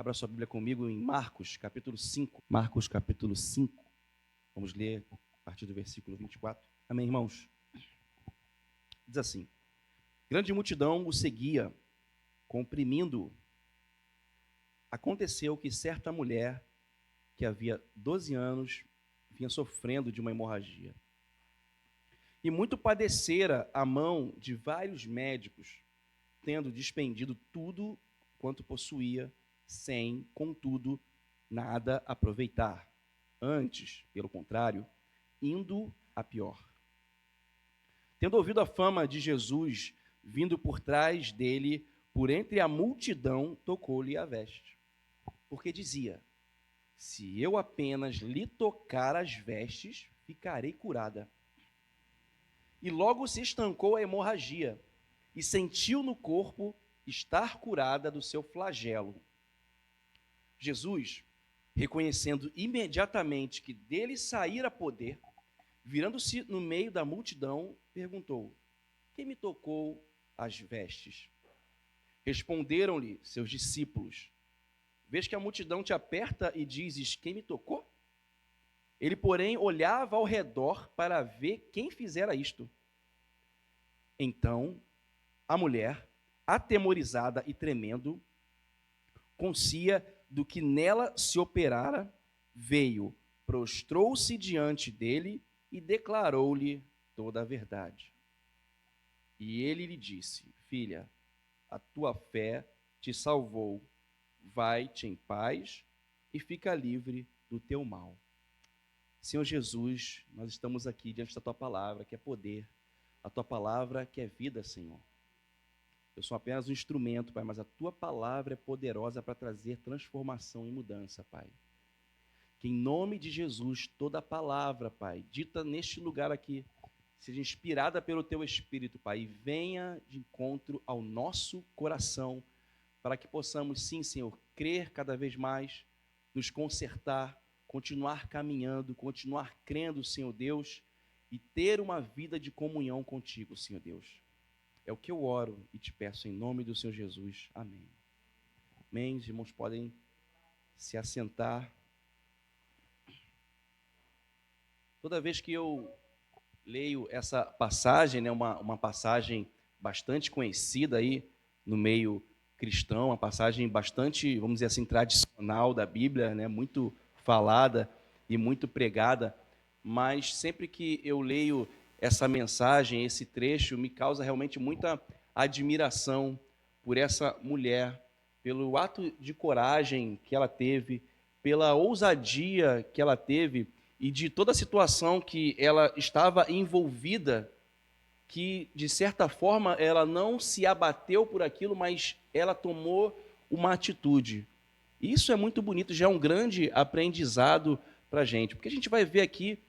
Abra sua Bíblia comigo em Marcos, capítulo 5. Marcos, capítulo 5. Vamos ler a partir do versículo 24. Amém, irmãos? Diz assim: grande multidão o seguia, comprimindo-o. Aconteceu que certa mulher, que havia 12 anos, vinha sofrendo de uma hemorragia. E muito padecera a mão de vários médicos, tendo despendido tudo quanto possuía, sem, contudo, nada aproveitar. Antes, pelo contrário, indo a pior. Tendo ouvido a fama de Jesus, vindo por trás dele, por entre a multidão, tocou-lhe a veste. Porque dizia: se eu apenas lhe tocar as vestes, ficarei curada. E logo se estancou a hemorragia, e sentiu no corpo estar curada do seu flagelo. Jesus, reconhecendo imediatamente que dele saíra poder, virando-se no meio da multidão, perguntou: quem me tocou as vestes? Responderam-lhe seus discípulos: vês que a multidão te aperta e dizes: quem me tocou? Ele, porém, olhava ao redor para ver quem fizera isto. Então, a mulher, atemorizada e tremendo, conscia do que nela se operara, veio, prostrou-se diante dele e declarou-lhe toda a verdade. E ele lhe disse: filha, a tua fé te salvou, vai-te em paz e fica livre do teu mal. Senhor Jesus, nós estamos aqui diante da tua palavra, que é poder, a tua palavra que é vida, Senhor. Eu sou apenas um instrumento, Pai, mas a tua palavra é poderosa para trazer transformação e mudança, Pai. Que em nome de Jesus, toda palavra, Pai, dita neste lugar aqui, seja inspirada pelo teu Espírito, Pai, e venha de encontro ao nosso coração, para que possamos, sim, Senhor, crer cada vez mais, nos consertar, continuar caminhando, continuar crendo, Senhor Deus, e ter uma vida de comunhão contigo, Senhor Deus. É o que eu oro e te peço em nome do Senhor Jesus. Amém. Amém. Os irmãos podem se assentar. Toda vez que eu leio essa passagem, né, uma passagem bastante conhecida aí no meio cristão, uma passagem bastante, vamos dizer assim, tradicional da Bíblia, né, muito falada e muito pregada, mas sempre que eu leio essa mensagem, esse trecho, me causa realmente muita admiração por essa mulher, pelo ato de coragem que ela teve, pela ousadia que ela teve e de toda a situação que ela estava envolvida, que, de certa forma, ela não se abateu por aquilo, mas ela tomou uma atitude. Isso é muito bonito, já é um grande aprendizado para a gente, porque a gente vai ver aqui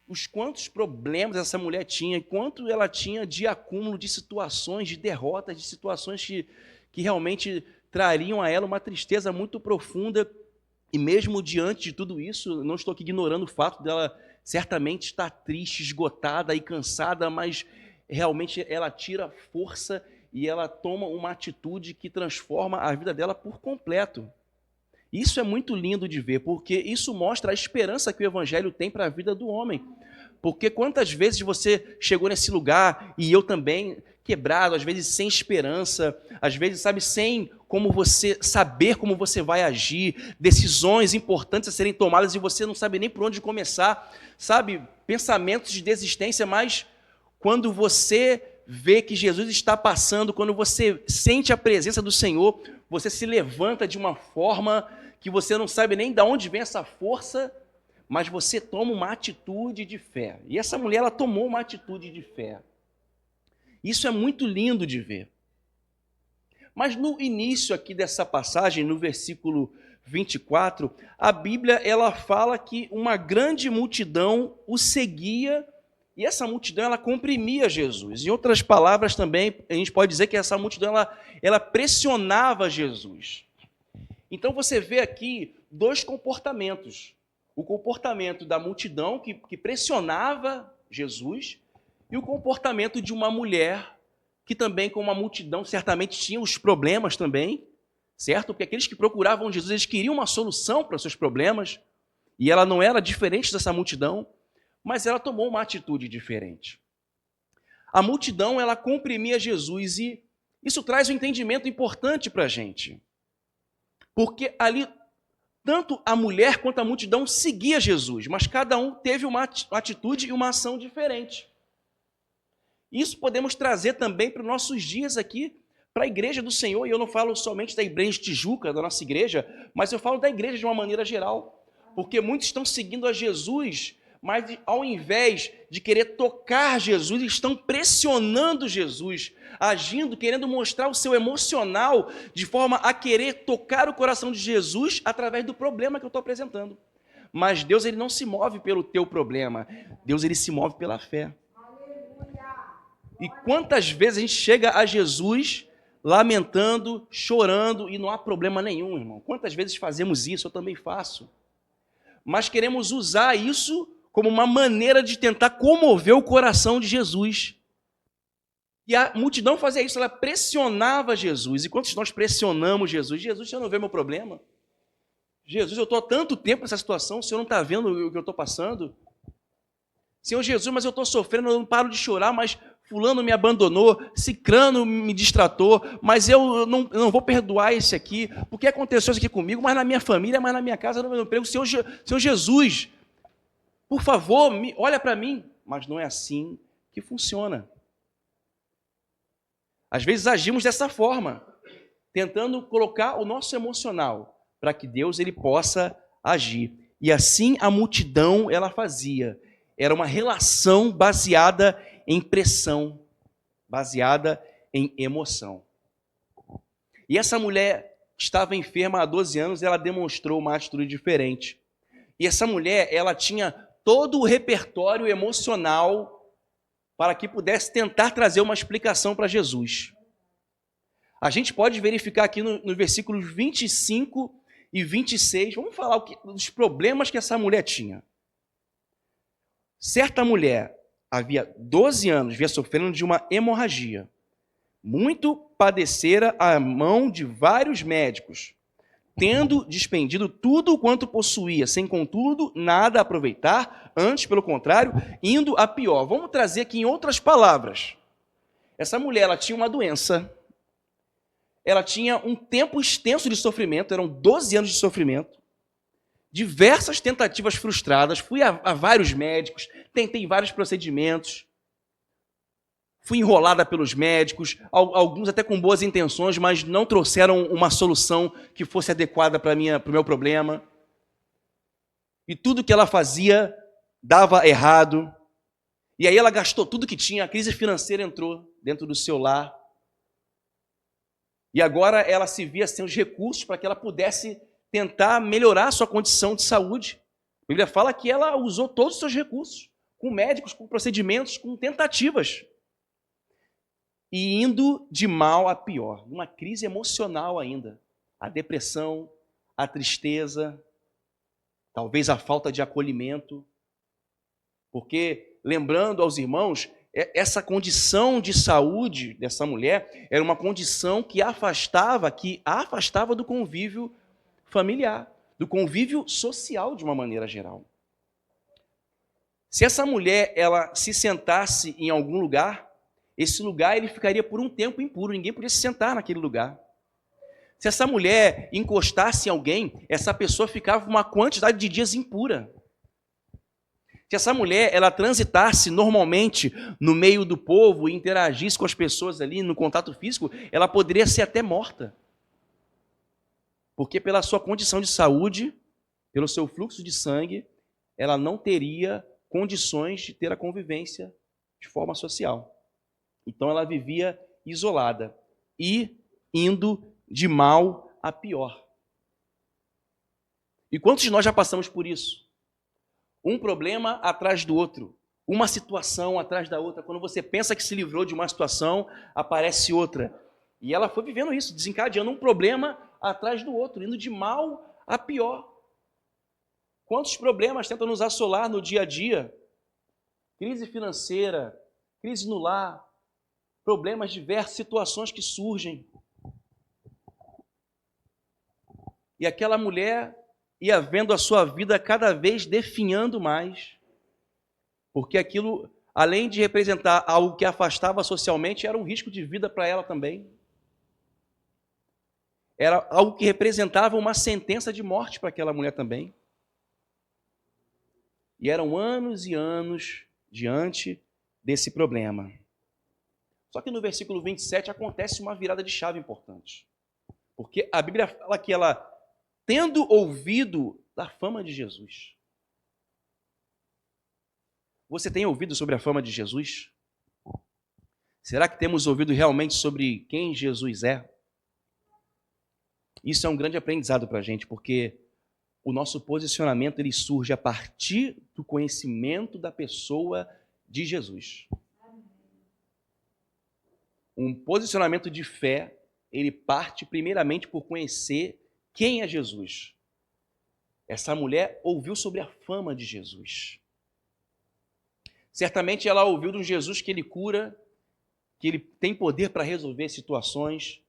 os quantos problemas essa mulher tinha, quanto ela tinha de acúmulo de situações, de derrotas, de situações que realmente trariam a ela uma tristeza muito profunda. E mesmo diante de tudo isso, não estou aqui ignorando o fato dela certamente estar triste, esgotada e cansada, mas realmente ela tira força e ela toma uma atitude que transforma a vida dela por completo. Isso é muito lindo de ver, porque isso mostra a esperança que o Evangelho tem para a vida do homem. Porque quantas vezes você chegou nesse lugar, e eu também, quebrado, às vezes sem esperança, às vezes, sabe, sem como você saber como você vai agir, decisões importantes a serem tomadas e você não sabe nem por onde começar, sabe, pensamentos de desistência, mas quando você vê que Jesus está passando, quando você sente a presença do Senhor, você se levanta de uma forma que você não sabe nem de onde vem essa força, mas você toma uma atitude de fé. E essa mulher, ela tomou uma atitude de fé. Isso é muito lindo de ver. Mas no início aqui dessa passagem, no versículo 24, a Bíblia, ela fala que uma grande multidão o seguia, e essa multidão, ela comprimia Jesus. Em outras palavras também, a gente pode dizer que essa multidão, ela pressionava Jesus. Então você vê aqui dois comportamentos. O comportamento da multidão que pressionava Jesus e o comportamento de uma mulher que também, como a multidão, certamente tinha os problemas também, certo? Porque aqueles que procuravam Jesus, eles queriam uma solução para os seus problemas, e ela não era diferente dessa multidão, mas ela tomou uma atitude diferente. A multidão, ela comprimia Jesus, e isso traz um entendimento importante para a gente. Porque ali, tanto a mulher quanto a multidão seguia Jesus, mas cada um teve uma atitude e uma ação diferente. Isso podemos trazer também para os nossos dias aqui, para a igreja do Senhor, e eu não falo somente da igreja de Tijuca, da nossa igreja, mas eu falo da igreja de uma maneira geral, porque muitos estão seguindo a Jesus, mas ao invés de querer tocar Jesus, estão pressionando Jesus, agindo, querendo mostrar o seu emocional, de forma a querer tocar o coração de Jesus através do problema que eu estou apresentando. Mas Deus, ele não se move pelo teu problema, Deus, ele se move pela fé. E quantas vezes a gente chega a Jesus lamentando, chorando, e não há problema nenhum, irmão. Quantas vezes fazemos isso? Eu também faço. Mas queremos usar isso como uma maneira de tentar comover o coração de Jesus. E a multidão fazia isso, ela pressionava Jesus. E quantos nós pressionamos Jesus? Jesus, você não vê meu problema? Jesus, eu estou há tanto tempo nessa situação, o Senhor não está vendo o que eu estou passando? Senhor Jesus, mas eu estou sofrendo, eu não paro de chorar, mas fulano me abandonou, cicrano me distratou, mas eu não vou perdoar esse aqui, porque aconteceu isso aqui comigo, mas na minha família, mas na minha casa, no meu emprego. Senhor Jesus, por favor, olha para mim. Mas não é assim que funciona. Às vezes agimos dessa forma, tentando colocar o nosso emocional para que Deus, ele possa agir. E assim a multidão, ela fazia. Era uma relação baseada em pressão, baseada em emoção. E essa mulher estava enferma há 12 anos, ela demonstrou uma atitude diferente. E essa mulher, ela tinha todo o repertório emocional para que pudesse tentar trazer uma explicação para Jesus. A gente pode verificar aqui no versículos 25 e 26, vamos falar dos problemas que essa mulher tinha. Certa mulher, havia 12 anos, vinha sofrendo de uma hemorragia. Muito padecera à mão de vários médicos, tendo despendido tudo quanto possuía, sem contudo nada aproveitar, antes, pelo contrário, indo a pior. Vamos trazer aqui em outras palavras. Essa mulher, ela tinha uma doença, ela tinha um tempo extenso de sofrimento, eram 12 anos de sofrimento, diversas tentativas frustradas, fui a vários médicos, tentei vários procedimentos, fui enrolada pelos médicos, alguns até com boas intenções, mas não trouxeram uma solução que fosse adequada para o meu problema. E tudo que ela fazia dava errado. E aí ela gastou tudo que tinha, a crise financeira entrou dentro do seu lar. E agora ela se via sem os recursos para que ela pudesse tentar melhorar a sua condição de saúde. A Bíblia fala que ela usou todos os seus recursos, com médicos, com procedimentos, com tentativas. E indo de mal a pior, uma crise emocional ainda. A depressão, a tristeza, talvez a falta de acolhimento. Porque, lembrando aos irmãos, essa condição de saúde dessa mulher era uma condição que a afastava do convívio familiar, do convívio social de uma maneira geral. Se essa mulher ela se sentasse em algum lugar, esse lugar ele ficaria por um tempo impuro, ninguém podia se sentar naquele lugar. Se essa mulher encostasse em alguém, essa pessoa ficava uma quantidade de dias impura. Se essa mulher ela transitasse normalmente no meio do povo e interagisse com as pessoas ali no contato físico, ela poderia ser até morta. Porque pela sua condição de saúde, pelo seu fluxo de sangue, ela não teria condições de ter a convivência de forma social. Então ela vivia isolada e indo de mal a pior. E quantos de nós já passamos por isso? Um problema atrás do outro, uma situação atrás da outra. Quando você pensa que se livrou de uma situação, aparece outra. E ela foi vivendo isso, desencadeando um problema atrás do outro, indo de mal a pior. Quantos problemas tentam nos assolar no dia a dia? Crise financeira, crise no lar, problemas diversos, situações que surgem. E aquela mulher ia vendo a sua vida cada vez definhando mais, porque aquilo, além de representar algo que afastava socialmente, era um risco de vida para ela também. Era algo que representava uma sentença de morte para aquela mulher também. E eram anos e anos diante desse problema. Só que no versículo 27 acontece uma virada de chave importante. Porque a Bíblia fala que ela, tendo ouvido da fama de Jesus. Você tem ouvido sobre a fama de Jesus? Será que temos ouvido realmente sobre quem Jesus é? Isso é um grande aprendizado para a gente, porque o nosso posicionamento ele surge a partir do conhecimento da pessoa de Jesus. Um posicionamento de fé, ele parte primeiramente por conhecer quem é Jesus. Essa mulher ouviu sobre a fama de Jesus. Certamente ela ouviu de um Jesus que ele cura, que ele tem poder para resolver situações,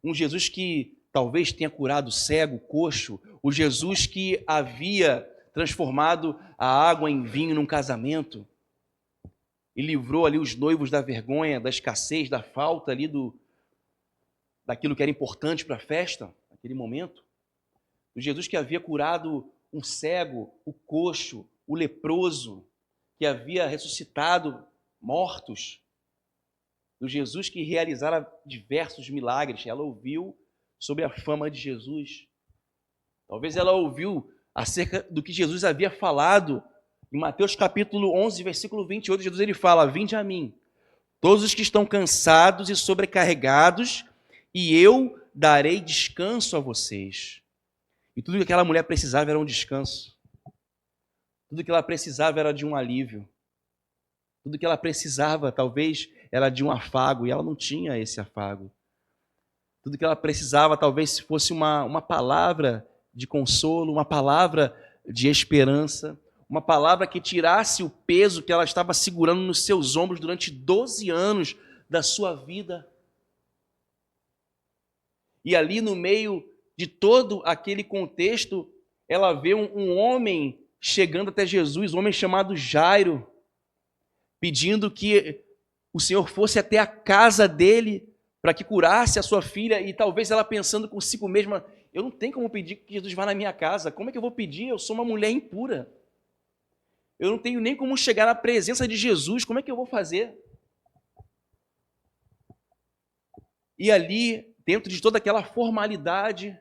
um Jesus que talvez tenha curado cego, coxo, o Jesus que havia transformado a água em vinho num casamento e livrou ali os noivos da vergonha, da escassez, da falta ali daquilo que era importante para a festa, naquele momento. O Jesus que havia curado um cego, o coxo, o leproso, que havia ressuscitado mortos. Do Jesus que realizara diversos milagres. Ela ouviu sobre a fama de Jesus. Talvez ela ouviu acerca do que Jesus havia falado. Em Mateus capítulo 11, versículo 28, Jesus ele fala: vinde a mim, todos os que estão cansados e sobrecarregados, e eu darei descanso a vocês. E tudo que aquela mulher precisava era um descanso. Tudo que ela precisava era de um alívio. Tudo que ela precisava, talvez, era de um afago, e ela não tinha esse afago. Tudo que ela precisava, talvez, fosse uma palavra de consolo, uma palavra de esperança, uma palavra que tirasse o peso que ela estava segurando nos seus ombros durante 12 anos da sua vida. E ali no meio de todo aquele contexto, ela vê um homem chegando até Jesus, um homem chamado Jairo, pedindo que o Senhor fosse até a casa dele para que curasse a sua filha, e talvez ela pensando consigo mesma: eu não tenho como pedir que Jesus vá na minha casa, como é que eu vou pedir? Eu sou uma mulher impura. Eu não tenho nem como chegar na presença de Jesus, como é que eu vou fazer? E ali, dentro de toda aquela formalidade,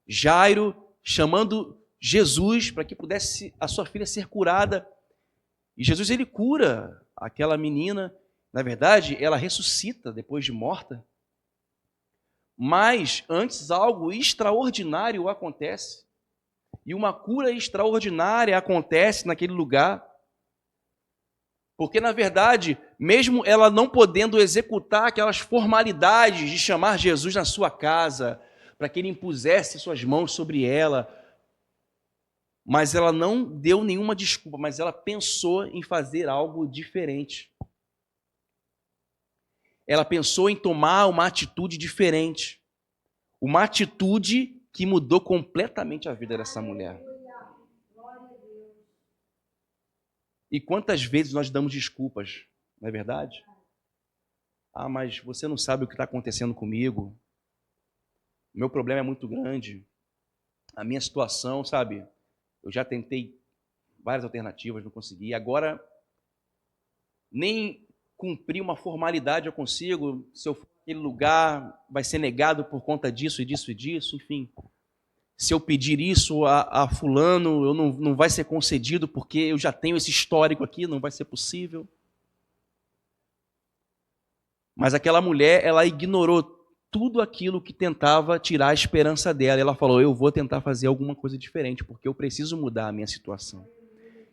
Jairo chamando Jesus para que pudesse a sua filha ser curada. E Jesus ele cura aquela menina. Na verdade, ela ressuscita depois de morta. Mas antes algo extraordinário acontece. E uma cura extraordinária acontece naquele lugar. Porque, na verdade, mesmo ela não podendo executar aquelas formalidades de chamar Jesus na sua casa, para que ele impusesse suas mãos sobre ela, mas ela não deu nenhuma desculpa, mas ela pensou em fazer algo diferente. Ela pensou em tomar uma atitude diferente. Uma atitude que mudou completamente a vida dessa mulher. E quantas vezes nós damos desculpas, não é verdade? Ah, mas você não sabe o que está acontecendo comigo. O meu problema é muito grande. A minha situação, sabe? Eu já tentei várias alternativas, não consegui. Agora, nem cumprir uma formalidade eu consigo. Se eu for naquele lugar, vai ser negado por conta disso e disso e disso, enfim. Se eu pedir isso a fulano, eu não vai ser concedido porque eu já tenho esse histórico aqui, não vai ser possível. Mas aquela mulher, ela ignorou tudo aquilo que tentava tirar a esperança dela. Ela falou: eu vou tentar fazer alguma coisa diferente, porque eu preciso mudar a minha situação.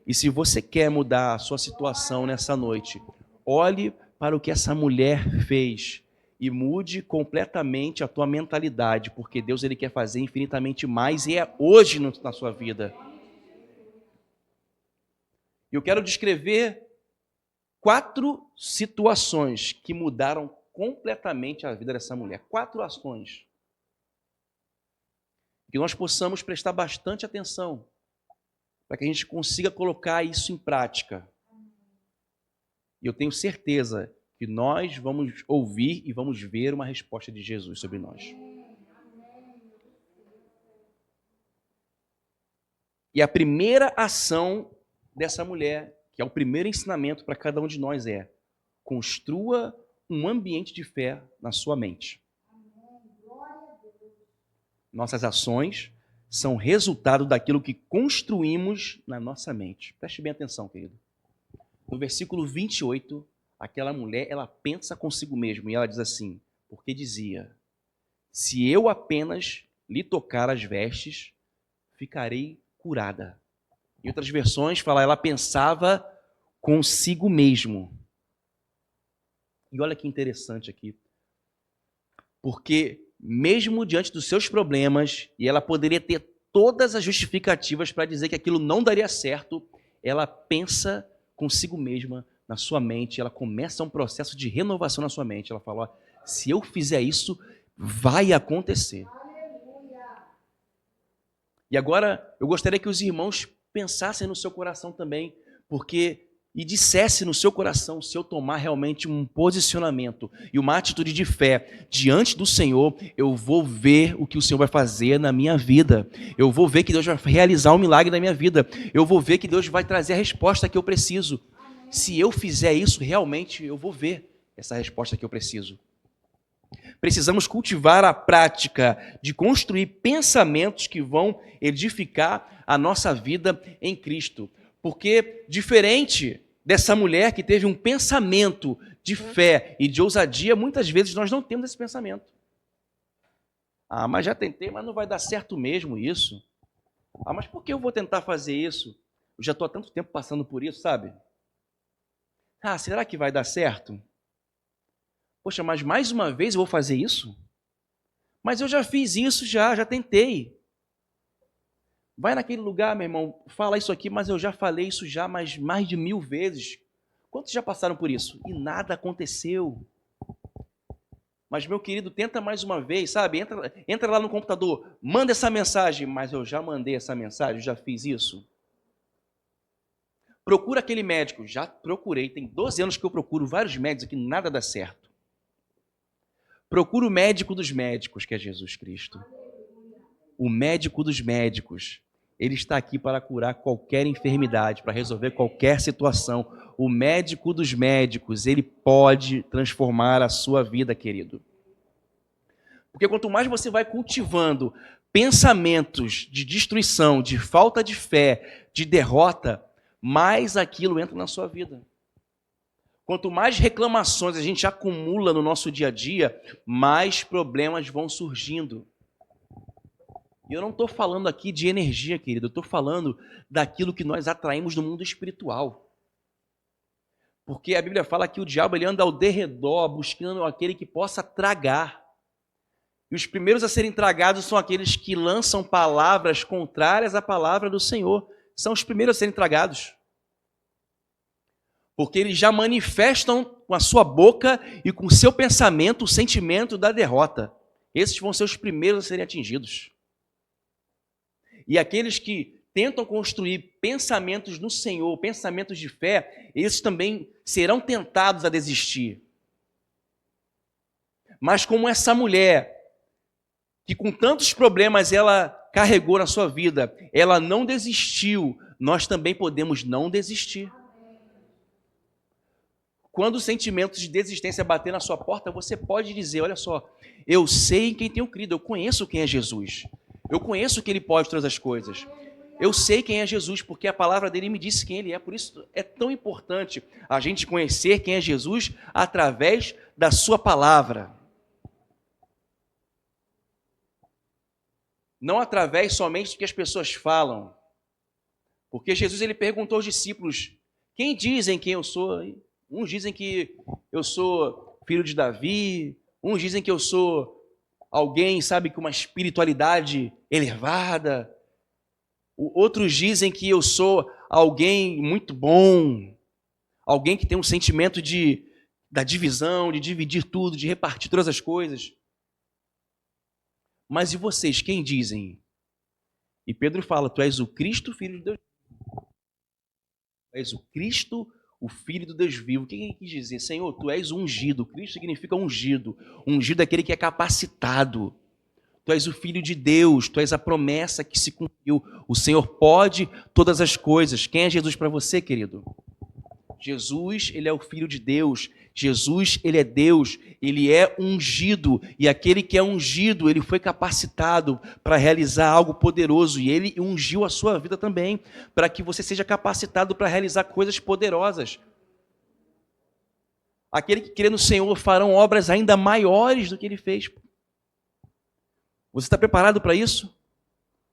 E se você quer mudar a sua situação nessa noite, olhe para o que essa mulher fez e mude completamente a tua mentalidade, porque Deus ele quer fazer infinitamente mais e é hoje na sua vida. Eu quero descrever 4 situações que mudaram completamente a vida dessa mulher. 4 ações. que nós possamos prestar bastante atenção, para que a gente consiga colocar isso em prática. E eu tenho certeza que nós vamos ouvir e vamos ver uma resposta de Jesus sobre nós. E a primeira ação dessa mulher, que é o primeiro ensinamento para cada um de nós, é: construa um ambiente de fé na sua mente. Nossas ações são resultado daquilo que construímos na nossa mente. Preste bem atenção, querido. No versículo 28, aquela mulher, ela pensa consigo mesma e ela diz assim, porque dizia: se eu apenas lhe tocar as vestes, ficarei curada. Em outras versões, fala, ela pensava consigo mesmo. E olha que interessante aqui. Porque mesmo diante dos seus problemas, e ela poderia ter todas as justificativas para dizer que aquilo não daria certo, ela pensa consigo mesma na sua mente, ela começa um processo de renovação na sua mente. Ela fala, ó, se eu fizer isso, vai acontecer. E agora, eu gostaria que os irmãos pensassem no seu coração também, e dissesse no seu coração, se eu tomar realmente um posicionamento e uma atitude de fé diante do Senhor, eu vou ver o que o Senhor vai fazer na minha vida. Eu vou ver que Deus vai realizar um milagre na minha vida. Eu vou ver que Deus vai trazer a resposta que eu preciso. Se eu fizer isso, realmente eu vou ver essa resposta que eu preciso. Precisamos cultivar a prática de construir pensamentos que vão edificar a nossa vida em Cristo. Porque, diferente dessa mulher que teve um pensamento de fé e de ousadia, muitas vezes nós não temos esse pensamento. Ah, mas já tentei, mas não vai dar certo mesmo isso. Ah, mas por que eu vou tentar fazer isso? Eu já estou há tanto tempo passando por isso, sabe? Ah, será que vai dar certo? Poxa, mas mais uma vez eu vou fazer isso? Mas eu já fiz isso, já tentei. Vai naquele lugar, meu irmão, fala isso aqui, mas eu já falei isso já mais de 1000 vezes. Quantos já passaram por isso? E nada aconteceu. Mas, meu querido, tenta mais uma vez, sabe? Entra lá no computador, manda essa mensagem, mas eu já mandei essa mensagem, já fiz isso. Procura aquele médico, já procurei, tem 12 anos que eu procuro vários médicos aqui, nada dá certo. Procura o médico dos médicos, que é Jesus Cristo. O médico dos médicos. Ele está aqui para curar qualquer enfermidade, para resolver qualquer situação. O médico dos médicos, ele pode transformar a sua vida, querido. Porque quanto mais você vai cultivando pensamentos de destruição, de falta de fé, de derrota, mais aquilo entra na sua vida. Quanto mais reclamações a gente acumula no nosso dia a dia, mais problemas vão surgindo. E eu não estou falando aqui de energia, querido, eu estou falando daquilo que nós atraímos no mundo espiritual. Porque a Bíblia fala que o diabo ele anda ao derredor, buscando aquele que possa tragar. E os primeiros a serem tragados são aqueles que lançam palavras contrárias à palavra do Senhor. São os primeiros a serem tragados. Porque eles já manifestam com a sua boca e com o seu pensamento o sentimento da derrota. Esses vão ser os primeiros a serem atingidos. E aqueles que tentam construir pensamentos no Senhor, pensamentos de fé, esses também serão tentados a desistir. Mas como essa mulher, que com tantos problemas ela carregou na sua vida, ela não desistiu, nós também podemos não desistir. Quando os sentimentos de desistência bater na sua porta, você pode dizer, olha só, eu sei em quem tenho crido, eu conheço quem é Jesus. Eu conheço que Ele pode todas as coisas. Eu sei quem é Jesus, porque a palavra dele me disse quem Ele é. Por isso é tão importante a gente conhecer quem é Jesus através da sua palavra. Não através somente do que as pessoas falam. Porque Jesus ele perguntou aos discípulos, quem dizem quem eu sou? Uns dizem que eu sou filho de Davi, uns dizem que eu sou alguém, sabe, com uma espiritualidade elevada. Outros dizem que eu sou alguém muito bom, alguém que tem um sentimento da divisão, de dividir tudo, de repartir todas as coisas. Mas e vocês, quem dizem E Pedro fala, tu és o Cristo, filho de Deus. Tu és o Cristo, o Filho do Deus vivo. O que ele quis dizer? Senhor, tu és ungido. Cristo significa ungido. Ungido é aquele que é capacitado. Tu és o Filho de Deus, tu és a promessa que se cumpriu. O Senhor pode todas as coisas. Quem é Jesus para você, querido? Jesus, ele é o Filho de Deus. Jesus, ele é Deus. Ele é ungido. E aquele que é ungido, ele foi capacitado para realizar algo poderoso. E ele ungiu a sua vida também, para que você seja capacitado para realizar coisas poderosas. Aquele que crê no Senhor farão obras ainda maiores do que ele fez. Você está preparado para isso?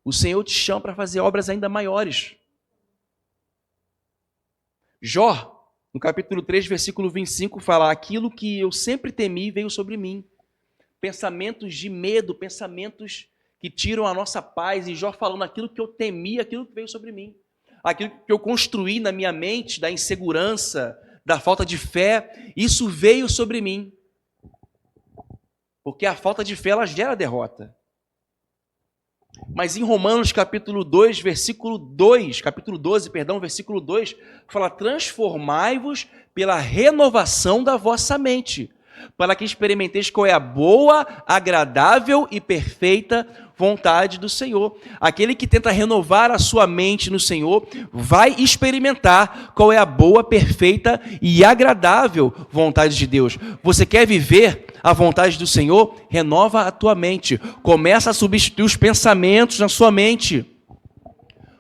O Senhor te chama para fazer obras ainda maiores. Jó, no capítulo 3, versículo 25, fala: aquilo que eu sempre temi veio sobre mim. Pensamentos de medo, pensamentos que tiram a nossa paz. E Jó falando: aquilo que eu temi, aquilo que veio sobre mim. Aquilo que eu construí na minha mente, da insegurança, da falta de fé, isso veio sobre mim. Porque a falta de fé, ela gera derrota. Mas em Romanos capítulo 2, versículo 2, capítulo 12, perdão, versículo 2, fala: transformai-vos pela renovação da vossa mente, para que experimenteis qual é a boa, agradável e perfeita vontade do Senhor. Aquele que tenta renovar a sua mente no Senhor vai experimentar qual é a boa, perfeita e agradável vontade de Deus. Você quer viver a vontade do Senhor? Renova a tua mente. Começa a substituir os pensamentos na sua mente.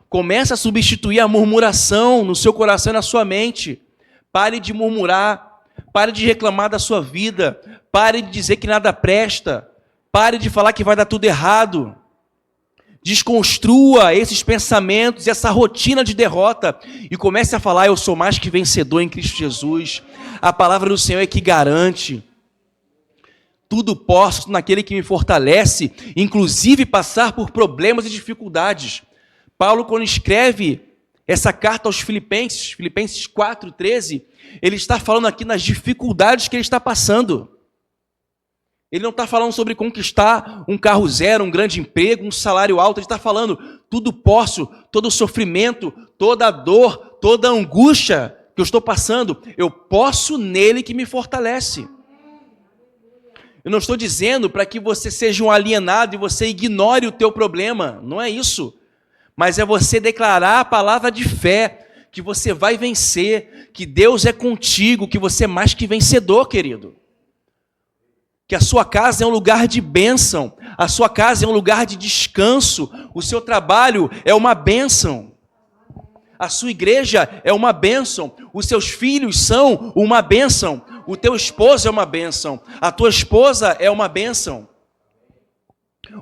Começa a substituir a murmuração no seu coração e na sua mente. Pare de murmurar. Pare de reclamar da sua vida. Pare de dizer que nada presta. Pare de falar que vai dar tudo errado. Desconstrua esses pensamentos e essa rotina de derrota e comece a falar: eu sou mais que vencedor em Cristo Jesus. A palavra do Senhor é que garante. Tudo posso naquele que me fortalece, inclusive passar por problemas e dificuldades. Paulo, quando escreve essa carta aos Filipenses, Filipenses 4:13, ele está falando aqui nas dificuldades que ele está passando. Ele não está falando sobre conquistar um carro zero, um grande emprego, um salário alto. Ele está falando: tudo posso, todo sofrimento, toda dor, toda angústia que eu estou passando, eu posso nele que me fortalece. Eu não estou dizendo para que você seja um alienado e você ignore o teu problema. Não é isso. Mas é você declarar a palavra de fé, que você vai vencer, que Deus é contigo, que você é mais que vencedor, querido. Que a sua casa é um lugar de bênção, a sua casa é um lugar de descanso, o seu trabalho é uma bênção, a sua igreja é uma bênção, os seus filhos são uma bênção, o teu esposo é uma bênção, a tua esposa é uma bênção,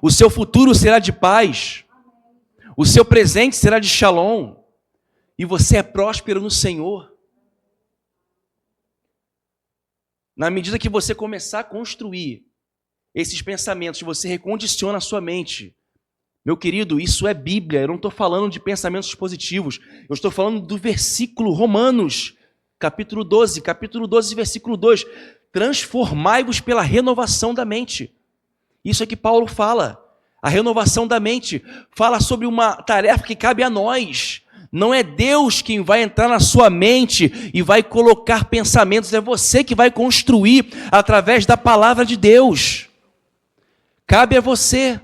o seu futuro será de paz, o seu presente será de shalom, e você é próspero no Senhor. Na medida que você começar a construir esses pensamentos, você recondiciona a sua mente. Meu querido, isso é Bíblia. Eu não estou falando de pensamentos positivos. Eu estou falando do versículo Romanos, capítulo 12, versículo 2. Transformai-vos pela renovação da mente. Isso é que Paulo fala. A renovação da mente fala sobre uma tarefa que cabe a nós. Não é Deus quem vai entrar na sua mente e vai colocar pensamentos, é você que vai construir através da palavra de Deus. Cabe a você.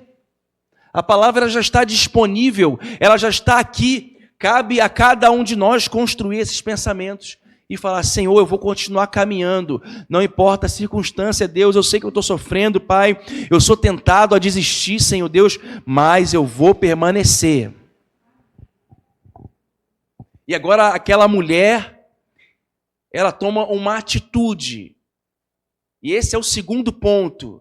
A palavra já está disponível, ela já está aqui. Cabe a cada um de nós construir esses pensamentos e falar: Senhor, eu vou continuar caminhando, não importa a circunstância, Deus, eu sei que eu estou sofrendo, Pai, eu sou tentado a desistir, Senhor Deus, mas eu vou permanecer. E agora aquela mulher, ela toma uma atitude. E esse é o segundo ponto.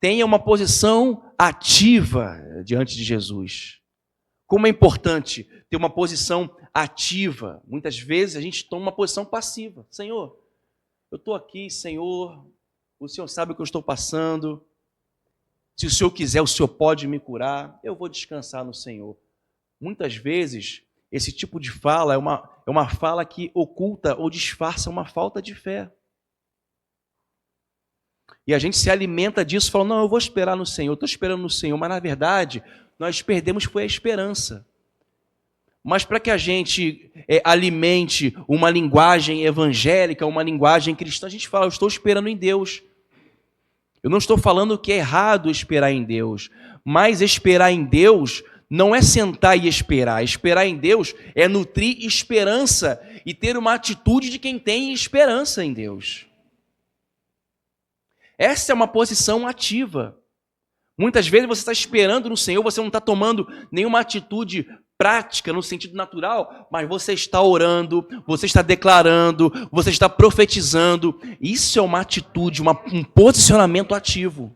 Tenha uma posição ativa diante de Jesus. Como é importante ter uma posição ativa. Muitas vezes a gente toma uma posição passiva. Senhor, eu estou aqui, Senhor, o Senhor sabe o que eu estou passando. Se o Senhor quiser, o Senhor pode me curar. Eu vou descansar no Senhor. Muitas vezes esse tipo de fala é uma fala que oculta ou disfarça uma falta de fé. E a gente se alimenta disso, falando: não, eu vou esperar no Senhor, eu estou esperando no Senhor, mas na verdade, nós perdemos foi a esperança. Mas para que a gente alimente uma linguagem evangélica, uma linguagem cristã, a gente fala, eu estou esperando em Deus. Eu não estou falando que é errado esperar em Deus, mas esperar em Deus não é sentar e esperar. Esperar em Deus é nutrir esperança e ter uma atitude de quem tem esperança em Deus. Essa é uma posição ativa. Muitas vezes você está esperando no Senhor, você não está tomando nenhuma atitude prática no sentido natural, mas você está orando, você está declarando, você está profetizando. Isso é uma atitude, um posicionamento ativo.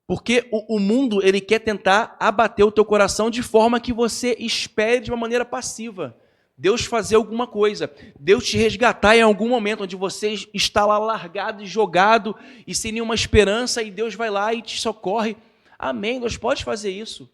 Porque o mundo, ele quer tentar abater o teu coração de forma que você espere de uma maneira passiva. Deus fazer alguma coisa, Deus te resgatar em algum momento onde você está lá largado e jogado e sem nenhuma esperança, e Deus vai lá e te socorre. Amém, Deus pode fazer isso.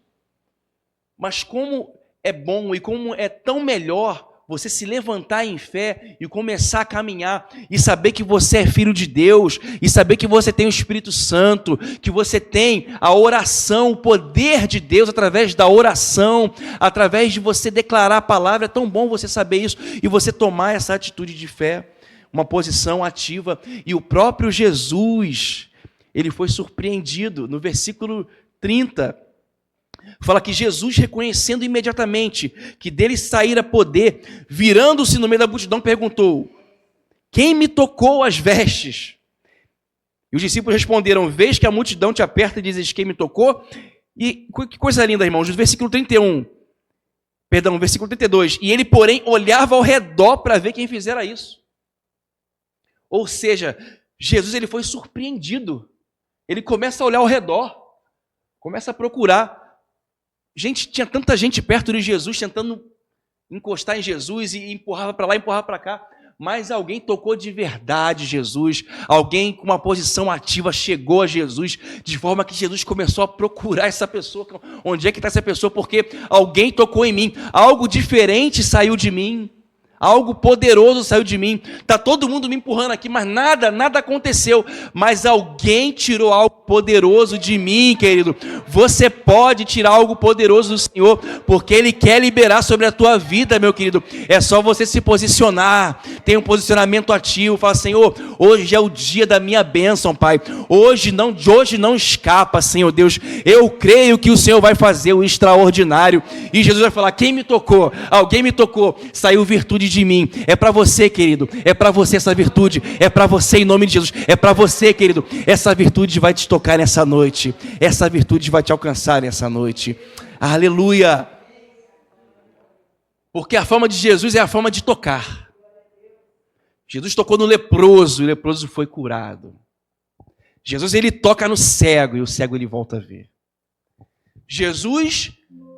Mas como é bom e como é tão melhor você se levantar em fé e começar a caminhar e saber que você é filho de Deus e saber que você tem o Espírito Santo, que você tem a oração, o poder de Deus através da oração, através de você declarar a palavra. É tão bom você saber isso e você tomar essa atitude de fé, uma posição ativa. E o próprio Jesus, ele foi surpreendido no versículo 30. Fala que Jesus, reconhecendo imediatamente que dele saíra poder, virando-se no meio da multidão, perguntou: quem me tocou as vestes? E os discípulos responderam: vês que a multidão te aperta e dizes: quem me tocou? E que coisa linda, irmãos, no versículo 32. E ele, porém, olhava ao redor para ver quem fizera isso. Ou seja, Jesus, ele foi surpreendido. Ele começa a olhar ao redor, começa a procurar. Gente, tinha tanta gente perto de Jesus, tentando encostar em Jesus e empurrava para lá, empurrava para cá. Mas alguém tocou de verdade Jesus, alguém com uma posição ativa chegou a Jesus, de forma que Jesus começou a procurar essa pessoa. Onde é que está essa pessoa? Porque alguém tocou em mim, algo diferente saiu de mim. Algo poderoso saiu de mim. Está todo mundo me empurrando aqui, mas nada aconteceu. Mas alguém tirou algo poderoso de mim, querido. Você pode tirar algo poderoso do Senhor, porque Ele quer liberar sobre a tua vida, meu querido. É só você se posicionar. Tem um posicionamento ativo. Fala: Senhor, hoje é o dia da minha bênção, Pai. Hoje não escapa, Senhor Deus. Eu creio que o Senhor vai fazer o extraordinário. E Jesus vai falar: quem me tocou? Alguém me tocou. Saiu virtude de mim. É para você, querido. É para você essa virtude. É para você em nome de Jesus. É para você, querido. Essa virtude vai te tocar nessa noite. Essa virtude vai te alcançar nessa noite. Aleluia. Porque a forma de Jesus é a forma de tocar. Jesus tocou no leproso e o leproso foi curado. Jesus, ele toca no cego e o cego ele volta a ver. Jesus,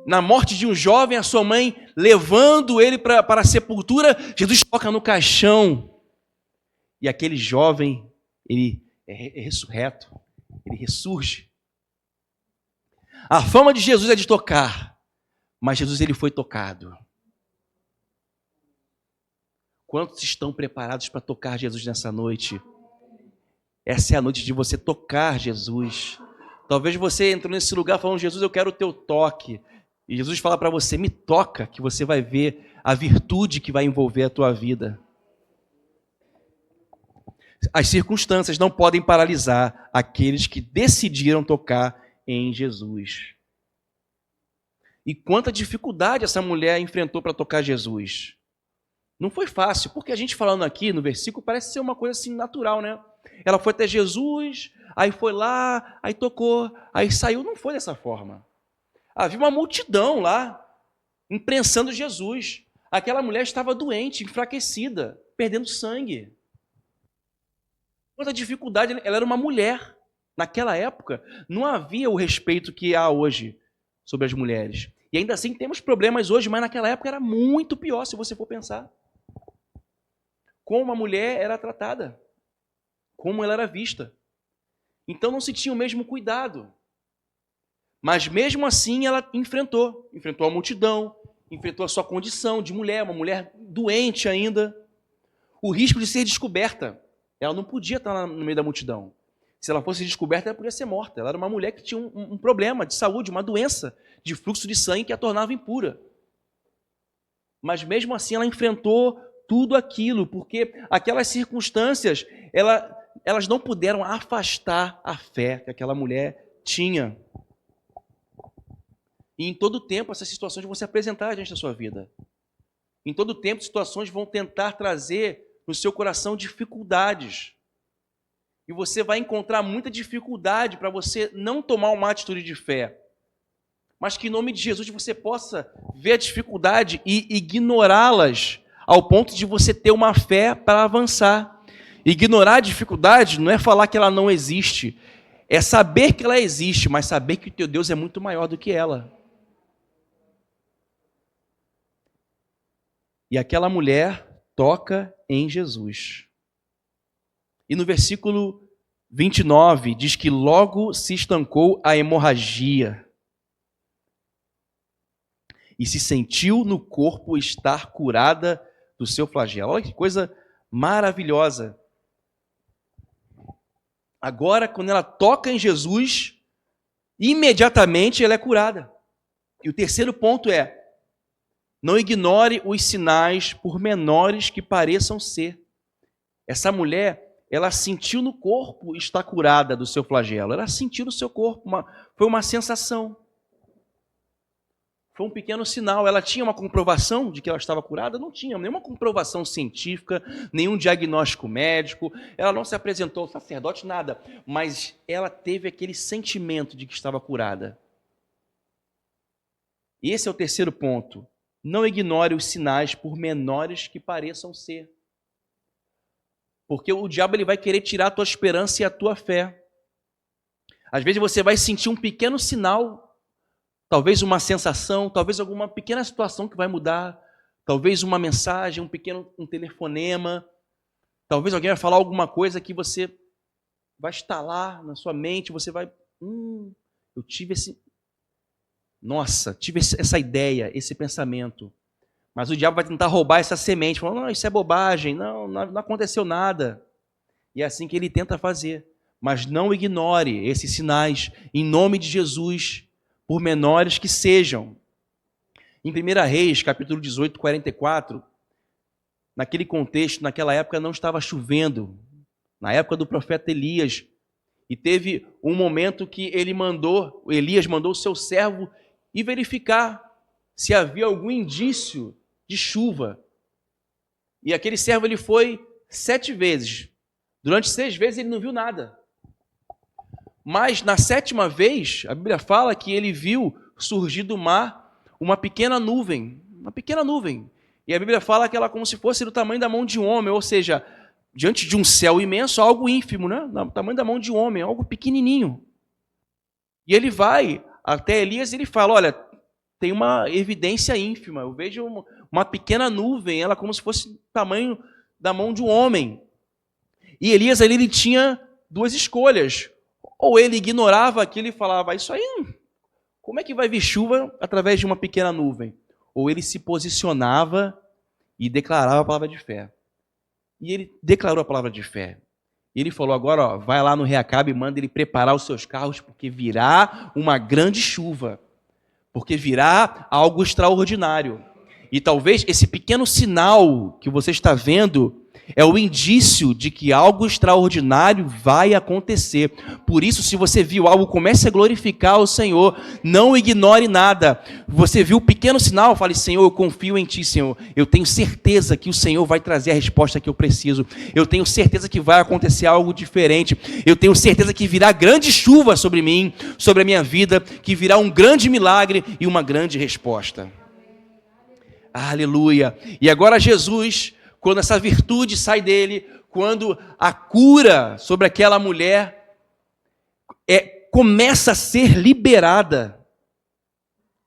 na morte de um jovem, a sua mãe levando ele para a sepultura, Jesus toca no caixão. E aquele jovem, ele é ressurreto, ele ressurge. A fama de Jesus é de tocar, mas Jesus ele foi tocado. Quantos estão preparados para tocar Jesus nessa noite? Essa é a noite de você tocar Jesus. Talvez você entrou nesse lugar falando: Jesus, eu quero o teu toque. E Jesus fala para você: me toca, que você vai ver a virtude que vai envolver a tua vida. As circunstâncias não podem paralisar aqueles que decidiram tocar em Jesus. E quanta dificuldade essa mulher enfrentou para tocar Jesus. Não foi fácil, porque a gente falando aqui no versículo parece ser uma coisa assim natural, né? Ela foi até Jesus, aí foi lá, aí tocou, aí saiu. Não foi dessa forma. Havia uma multidão lá, imprensando Jesus. Aquela mulher estava doente, enfraquecida, perdendo sangue. Quanta dificuldade, ela era uma mulher. Naquela época, não havia o respeito que há hoje sobre as mulheres. E ainda assim temos problemas hoje, mas naquela época era muito pior, se você for pensar. Como uma mulher era tratada, como ela era vista. Então não se tinha o mesmo cuidado. Mas mesmo assim ela enfrentou a multidão, enfrentou a sua condição de mulher, uma mulher doente ainda, o risco de ser descoberta. Ela não podia estar no meio da multidão. Se ela fosse descoberta, ela podia ser morta. Ela era uma mulher que tinha um problema de saúde, uma doença de fluxo de sangue que a tornava impura. Mas mesmo assim ela enfrentou tudo aquilo, porque aquelas circunstâncias, elas não puderam afastar a fé que aquela mulher tinha. E em todo tempo essas situações vão se apresentar diante da sua vida. Em todo tempo situações vão tentar trazer no seu coração dificuldades. E você vai encontrar muita dificuldade para você não tomar uma atitude de fé. Mas que em nome de Jesus você possa ver a dificuldade e ignorá-las ao ponto de você ter uma fé para avançar. Ignorar a dificuldade não é falar que ela não existe, é saber que ela existe, mas saber que o teu Deus é muito maior do que ela. E aquela mulher toca em Jesus. E no versículo 29 diz que logo se estancou a hemorragia e se sentiu no corpo estar curada do seu flagelo. Olha que coisa maravilhosa. Agora, quando ela toca em Jesus, imediatamente ela é curada. E o terceiro ponto é: não ignore os sinais, por menores que pareçam ser. Essa mulher, ela sentiu no corpo estar curada do seu flagelo. Ela sentiu no seu corpo, foi uma sensação. Foi um pequeno sinal. Ela tinha uma comprovação de que ela estava curada? Não tinha nenhuma comprovação científica, nenhum diagnóstico médico. Ela não se apresentou ao sacerdote, nada. Mas ela teve aquele sentimento de que estava curada. E esse é o terceiro ponto. Não ignore os sinais, por menores que pareçam ser. Porque o diabo ele vai querer tirar a tua esperança e a tua fé. Às vezes você vai sentir um pequeno sinal, talvez uma sensação, talvez alguma pequena situação que vai mudar, talvez uma mensagem, um telefonema, talvez alguém vai falar alguma coisa que você vai estalar na sua mente, você vai, eu tive essa ideia, esse pensamento. Mas o diabo vai tentar roubar essa semente, falando, não, isso é bobagem, não aconteceu nada. E é assim que ele tenta fazer. Mas não ignore esses sinais, em nome de Jesus, por menores que sejam. Em 1 Reis, capítulo 18, 44, naquele contexto, naquela época não estava chovendo, na época do profeta Elias, e teve um momento que Elias mandou o seu servo ir verificar se havia algum indício de chuva. E aquele servo ele foi 7 vezes. Durante 6 vezes ele não viu nada. Mas na 7ª vez, a Bíblia fala que ele viu surgir do mar uma pequena nuvem. E a Bíblia fala que ela como se fosse do tamanho da mão de um homem, ou seja, diante de um céu imenso, algo ínfimo, né? Do tamanho da mão de um homem, algo pequenininho. E ele vai até Elias e ele fala, olha, tem uma evidência ínfima, eu vejo uma pequena nuvem, ela como se fosse do tamanho da mão de um homem. E Elias ali ele tinha 2 escolhas. Ou ele ignorava aquilo e falava, isso aí, como é que vai vir chuva através de uma pequena nuvem? Ou ele se posicionava e declarava a palavra de fé. E ele declarou a palavra de fé. E ele falou, agora vai lá no rei Acabe e manda ele preparar os seus carros, porque virá uma grande chuva. Porque virá algo extraordinário. E talvez esse pequeno sinal que você está vendo é o indício de que algo extraordinário vai acontecer. Por isso, se você viu algo, comece a glorificar o Senhor. Não ignore nada. Você viu um pequeno sinal, fale, Senhor, eu confio em Ti, Senhor. Eu tenho certeza que o Senhor vai trazer a resposta que eu preciso. Eu tenho certeza que vai acontecer algo diferente. Eu tenho certeza que virá grande chuva sobre mim, sobre a minha vida, que virá um grande milagre e uma grande resposta. Aleluia. E agora Jesus, quando essa virtude sai dele, quando a cura sobre aquela mulher começa a ser liberada,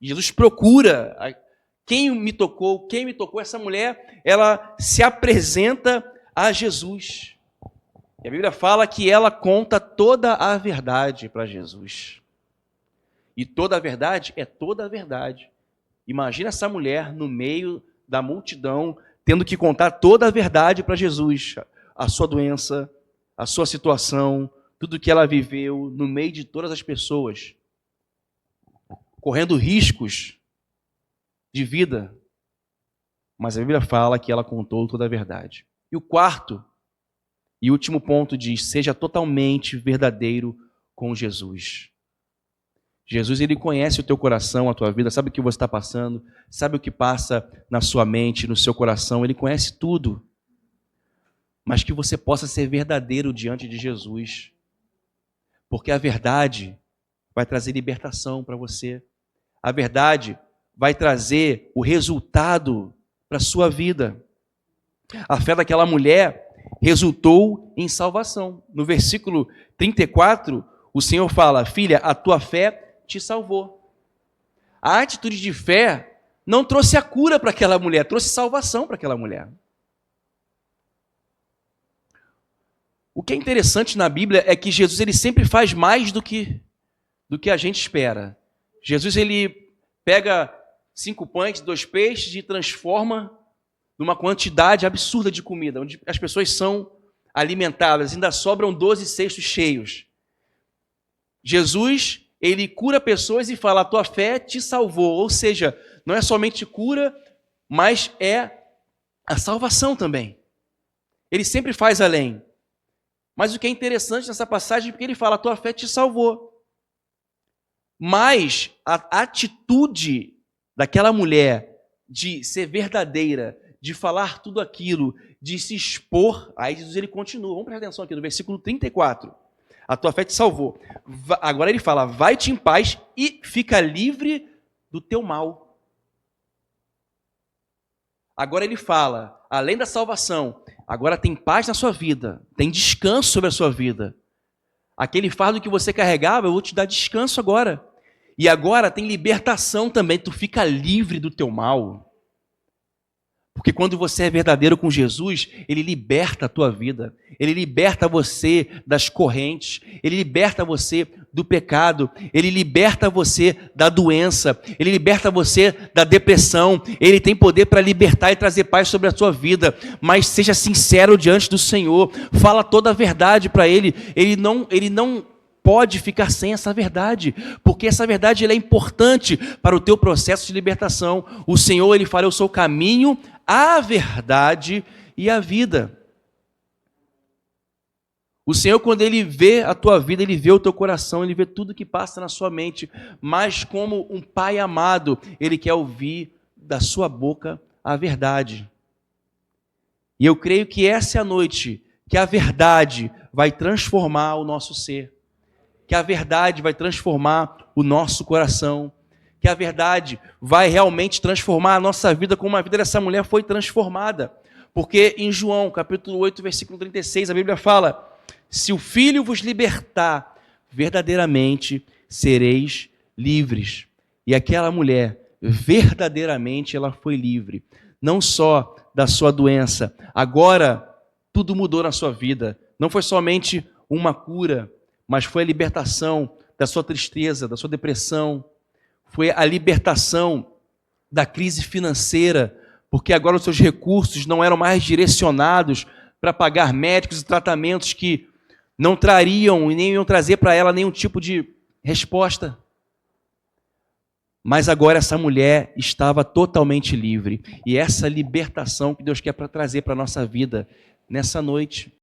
Jesus procura quem me tocou, essa mulher, ela se apresenta a Jesus. E a Bíblia fala que ela conta toda a verdade para Jesus. E toda a verdade é toda a verdade. Imagina essa mulher no meio da multidão, tendo que contar toda a verdade para Jesus. A sua doença, a sua situação, tudo que ela viveu no meio de todas as pessoas, correndo riscos de vida, mas a Bíblia fala que ela contou toda a verdade. E o quarto e último ponto diz: seja totalmente verdadeiro com Jesus. Jesus, ele conhece o teu coração, a tua vida, sabe o que você está passando, sabe o que passa na sua mente, no seu coração, ele conhece tudo. Mas que você possa ser verdadeiro diante de Jesus. Porque a verdade vai trazer libertação para você. A verdade vai trazer o resultado para a sua vida. A fé daquela mulher resultou em salvação. No versículo 34, o Senhor fala: filha, a tua fé te salvou. A atitude de fé não trouxe a cura para aquela mulher, trouxe salvação para aquela mulher. O que é interessante na Bíblia é que Jesus ele sempre faz mais do que a gente espera. Jesus ele pega 5 pães, 2 peixes e transforma numa quantidade absurda de comida, onde as pessoas são alimentadas, ainda sobram 12 cestos cheios. Jesus, ele cura pessoas e fala: a tua fé te salvou, ou seja, não é somente cura, mas é a salvação também. Ele sempre faz além. Mas o que é interessante nessa passagem é porque ele fala: a tua fé te salvou. Mas a atitude daquela mulher de ser verdadeira, de falar tudo aquilo, de se expor, aí Jesus ele continua. Vamos prestar atenção aqui no versículo 34. A tua fé te salvou. Agora ele fala: vai-te em paz e fica livre do teu mal. Agora ele fala, além da salvação, agora tem paz na sua vida, tem descanso sobre a sua vida. Aquele fardo que você carregava, eu vou te dar descanso agora. E agora tem libertação também, tu fica livre do teu mal. Porque quando você é verdadeiro com Jesus, ele liberta a tua vida, ele liberta você das correntes, ele liberta você do pecado, ele liberta você da doença, ele liberta você da depressão, ele tem poder para libertar e trazer paz sobre a sua vida. Mas seja sincero diante do Senhor, fala toda a verdade para ele, ele não pode ficar sem essa verdade, porque essa verdade ela é importante para o teu processo de libertação. O Senhor, ele fala: eu sou o caminho, a verdade e a vida. O Senhor, quando ele vê a tua vida, ele vê o teu coração, ele vê tudo que passa na sua mente, mas como um pai amado, ele quer ouvir da sua boca a verdade. E eu creio que essa é a noite que a verdade vai transformar o nosso ser, que a verdade vai transformar o nosso coração, que a verdade vai realmente transformar a nossa vida como a vida dessa mulher foi transformada. Porque em João, capítulo 8, versículo 36, a Bíblia fala: se o Filho vos libertar, verdadeiramente sereis livres. E aquela mulher, verdadeiramente ela foi livre, não só da sua doença, agora tudo mudou na sua vida. Não foi somente uma cura, mas foi a libertação da sua tristeza, da sua depressão, foi a libertação da crise financeira, porque agora os seus recursos não eram mais direcionados para pagar médicos e tratamentos que não trariam e nem iam trazer para ela nenhum tipo de resposta. Mas agora essa mulher estava totalmente livre, e essa libertação que Deus quer trazer para a nossa vida nessa noite.